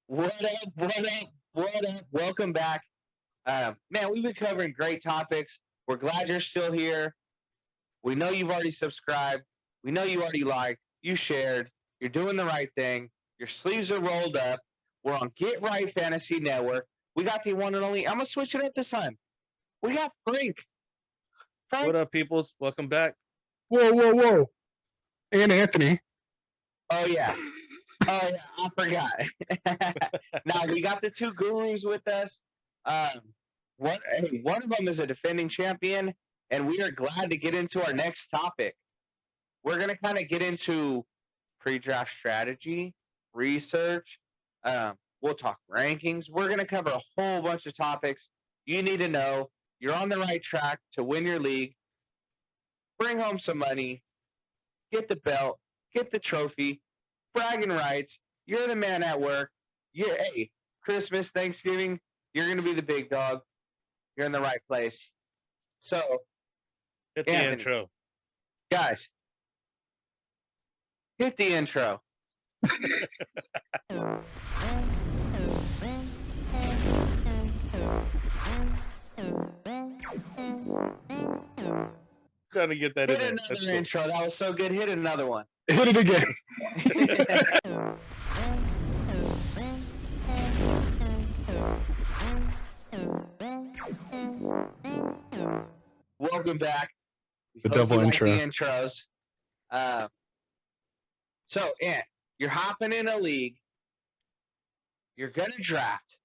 What up? What up? What up? Welcome back. Man, we've been covering great topics. We're glad you're still here. We know you've already subscribed. We know you already liked. You shared. You're doing the right thing. Your sleeves are rolled up. We're on Get Right Fantasy Network. We got the one and only. I'm gonna switch it up this time. We got Frank. What Frank. up, peoples? Welcome back. Whoa, whoa, whoa. And Anthony. Oh yeah. Oh yeah. I forgot. Now we got the two gurus with us. Um, one of them is a defending champion, and we are glad to get into our next topic. We're gonna kind of get into pre-draft strategy, research. We'll talk rankings. We're gonna cover a whole bunch of topics you need to know. You're on the right track to win your league, bring home some money, get the belt, get the trophy, bragging rights. You're the man at work. Hey, Christmas, Thanksgiving, you're gonna be the big dog. You're in the right place. So, Hit the Anthony, intro. guys, hit the intro. Gotta get that Hit in there. That's another cool. intro. That was so good. Hit another one. Hit it again. Welcome back. We The hope double you like intro. the intros. Uh, so, Ant, you're hopping in a league. You're gonna draft.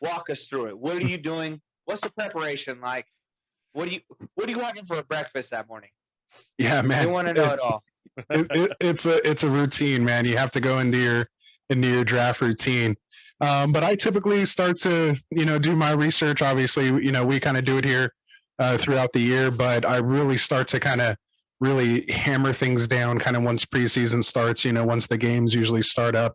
Walk us through it. What are you doing? What's the preparation like? What are you having for breakfast that morning? Yeah, We man. want to know it all. It's a routine, man. You have to go into your draft routine. But I typically start to do my research. Obviously, we kind of do it here throughout the year, but I really start to kind of really hammer things down kind of once preseason starts. Once the games usually start up,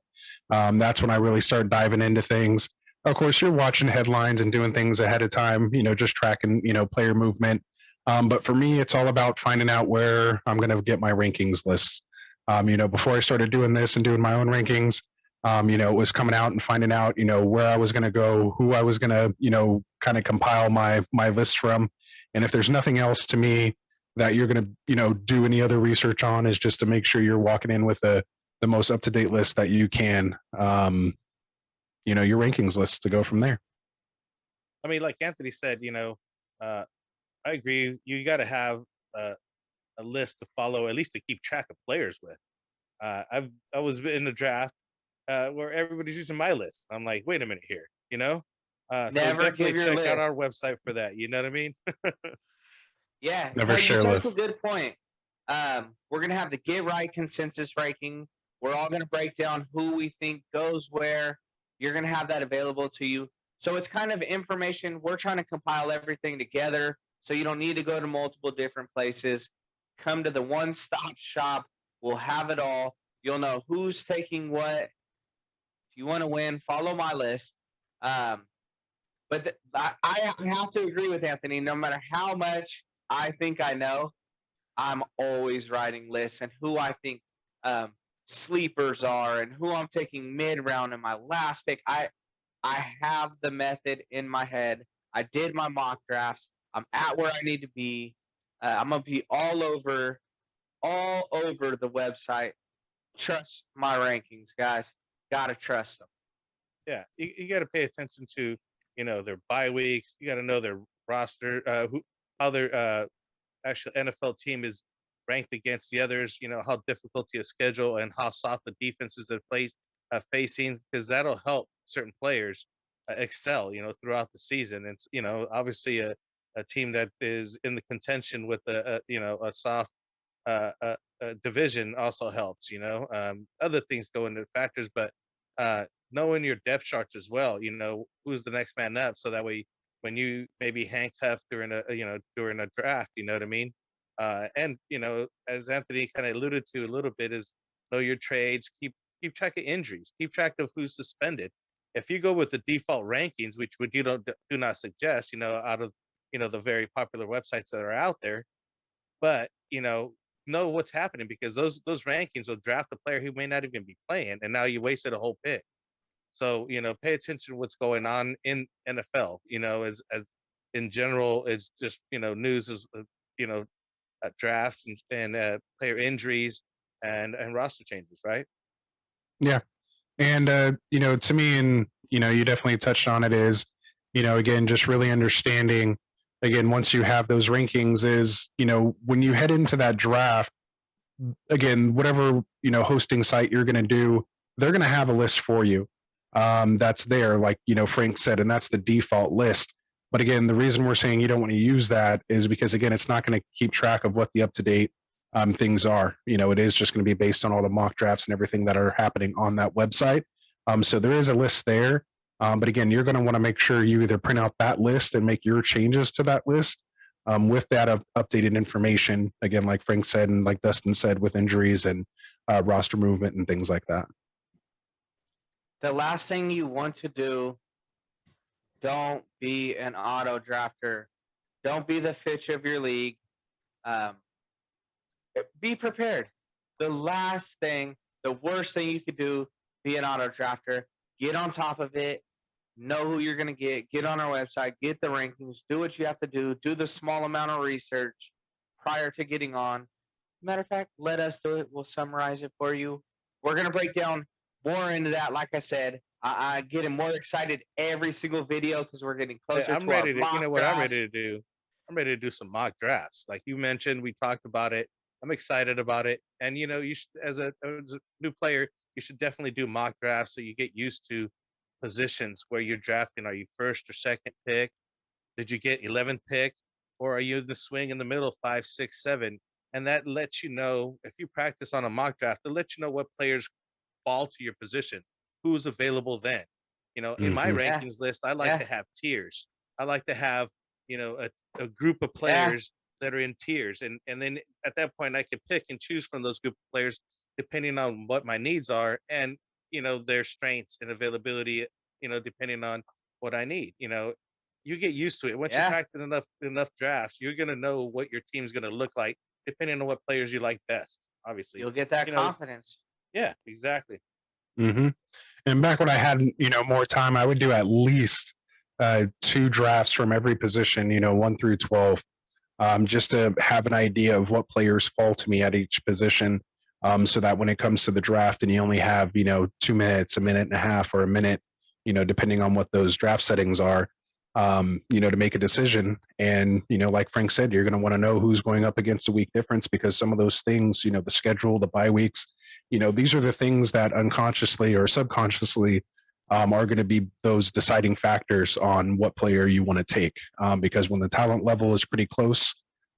that's when I really start diving into things. Of course, you're watching headlines and doing things ahead of time. Just tracking player movement. But for me, it's all about finding out where I'm going to get my rankings lists. Before I started doing this and doing my own rankings, it was coming out and finding out, where I was going to go, who I was going to, kind of compile my list from. And if there's nothing else to me that you're going to, do any other research on, is just to make sure you're walking in with the most up to date list that you can. Your rankings list to go from there. I mean, like Anthony said, uh, I agree. You got to have a list to follow, at least to keep track of players with. I was in the draft where everybody's using my list. I'm like, wait a minute here, So Never definitely give your check out our list. website for that. You know what I mean? Yeah, Never no, you share touched a lists. good point. We're gonna have the Get Right consensus ranking. We're all gonna break down who we think goes where. You're gonna have that available to you. So it's kind of information. We're trying to compile everything together, so you don't need to go to multiple different places. Come to the one-stop shop. We'll have it all. You'll know who's taking what. If you want to win, follow my list. Um, but I have to agree with Anthony. No matter how much I think I know, I'm always writing lists and who I think um, sleepers are and who I'm taking mid round in my last pick. I have the method in my head. I did my mock drafts. I'm at where I need to be. I'm gonna be all over the website. Trust my rankings, guys. Gotta trust them. Yeah, you got to pay attention to, their bye weeks. You got to know their roster, how their actual NFL team is ranked against the others. How difficult your schedule and how soft the defenses are facing, because that'll help certain players excel. Throughout the season. And obviously a team that is in the contention with a soft division also helps. Other things go into factors, but knowing your depth charts as well. Who's the next man up, so that way when you maybe handcuffed during a draft, you know what I mean. And as Anthony kind of alluded to a little bit, is know your trades, keep track of injuries, keep track of who's suspended. If you go with the default rankings, which would do not suggest, out of the very popular websites that are out there, but know what's happening, because those rankings will draft a player who may not even be playing, and now you wasted a whole pick. So, pay attention to what's going on in NFL, as in general, it's just, news is, drafts and player injuries and roster changes, right? Yeah. And to me, and you definitely touched on it, is, again, just really understanding, again, once you have those rankings, is, when you head into that draft, again, whatever, hosting site you're going to do, they're going to have a list for you. That's there, like, Frank said, and that's the default list. But again, the reason we're saying you don't want to use that is because, again, it's not going to keep track of what the up to date things are. It is just going to be based on all the mock drafts and everything that are happening on that website. So there is a list there. But again, you're going to want to make sure you either print out that list and make your changes to that list with that updated information. Again, like Frank said, and like Dustin said, with injuries and roster movement and things like that. The last thing you want to do, don't be an auto drafter. Don't be the Fitch of your league. Be prepared. The last thing, the worst thing you could do, be an auto drafter. Get on top of it. Know who you're going to get on our website, get the rankings, do what you have to do the small amount of research prior to getting on. Matter of fact, let us do it. We'll summarize it for you. We're going to break down more into that. Like I said, I getting more excited every single video because we're getting Hey, closer I'm to ready our to, mock what I'm drafts. ready to do. I'm ready to do some mock drafts. Like you mentioned, we talked about it. I'm excited about it. And you should, as a new player, you should definitely do mock drafts so you get used to positions where you're drafting. Are you first or second pick? Did you get 11th pick? Or are you in the swing in the middle, 5, 6, 7? And that lets you know, if you practice on a mock draft, it lets you know what players fall to your position, who's available then. In my Mhm. Yeah. rankings list, I like Yeah. to have tiers. I like to have, a group of Yeah. players that are in tiers. And then at that point, I can pick and choose from those group of players depending on what my needs are and, their strengths and availability, depending on what I need. You get used to it. Once you Yeah. practice enough drafts, you're gonna know what your team's gonna look like, depending on what players you like best. Obviously, You'll get that you know, confidence. yeah, exactly. hmm And back when I had, more time, I would do at least 2 drafts from every position, 1 through 12, just to have an idea of what players fall to me at each position. So that when it comes to the draft and you only have, 2 minutes, a minute and a half, or a minute, depending on what those draft settings are, to make a decision. And, like Frank said, you're going to want to know who's going up against a week difference, because some of those things, the schedule, the bye weeks, these are the things that unconsciously or subconsciously are going to be those deciding factors on what player you want to take. Because when the talent level is pretty close,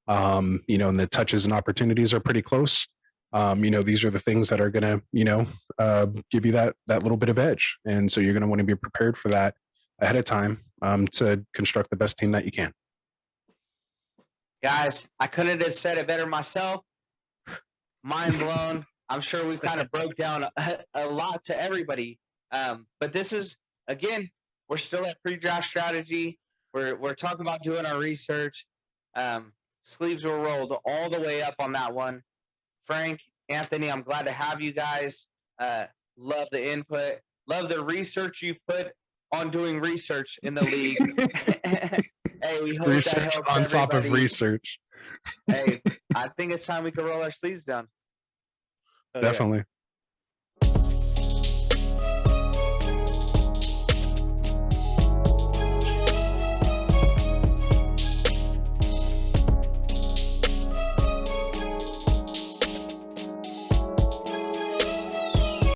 and the touches and opportunities are pretty close, these are the things that are going to, give you that little bit of edge. And so you're going to want to be prepared for that ahead of time to construct the best team that you can. Guys, I couldn't have said it better myself. Mind blown. I'm sure we've kind of broke down a lot to everybody. But this is, again, we're still at pre-draft strategy. We're talking about doing our research. Sleeves were rolled all the way up on that one. Frank, Anthony, I'm glad to have you guys. Love the input. Love the research you've put on doing research in the league. Hey, we hope Research that helps on top of everybody. research. Hey, I think it's time we can roll our sleeves down. Oh, yeah. Definitely.